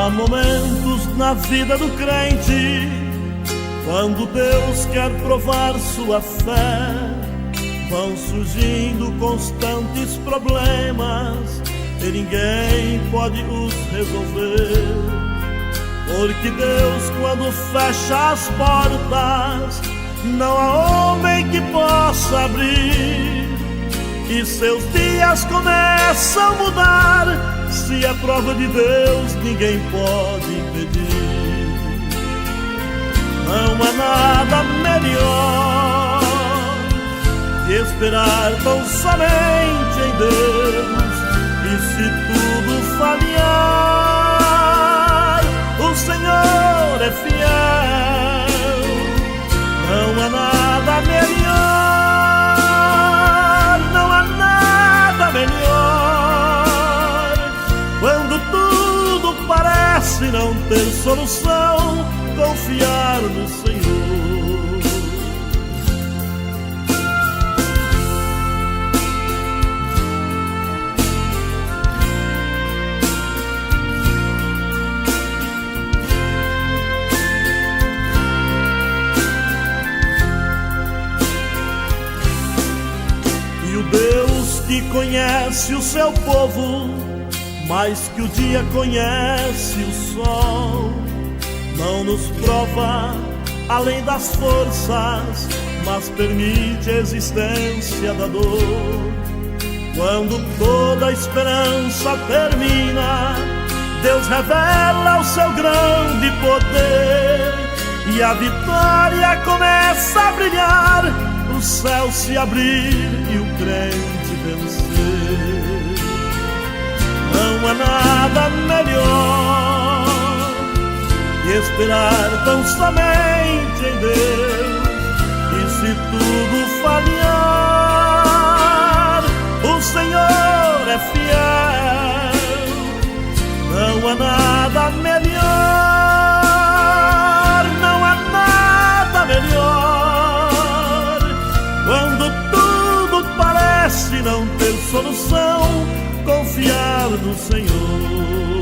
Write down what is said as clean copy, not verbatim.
Há momentos na vida do crente, quando Deus quer provar sua fé, vão surgindo constantes problemas e ninguém pode os resolver. Porque Deus, quando fecha as portas, não há homem que possa abrir, e seus dias começam a mudar. Se é prova de Deus, ninguém pode impedir. Não há nada melhor que esperar tão somente em Deus. E se tudo falhar, o Senhor é fiel. Não há nada melhor, não há nada melhor, quando tudo parece não ter solução, confiar no Senhor. E o Deus que conhece o seu povo mais que o dia conhece o sol, não nos prova além das forças, mas permite a existência da dor. Quando toda a esperança termina, Deus revela o seu grande poder, e a vitória começa a brilhar, o céu se abrir e o crente vencer. Não há nada melhor que esperar tão somente em Deus. E se tudo falhar, o Senhor é fiel. Não há nada melhor, não há nada melhor, quando tudo parece não ter solução, confiar no Senhor.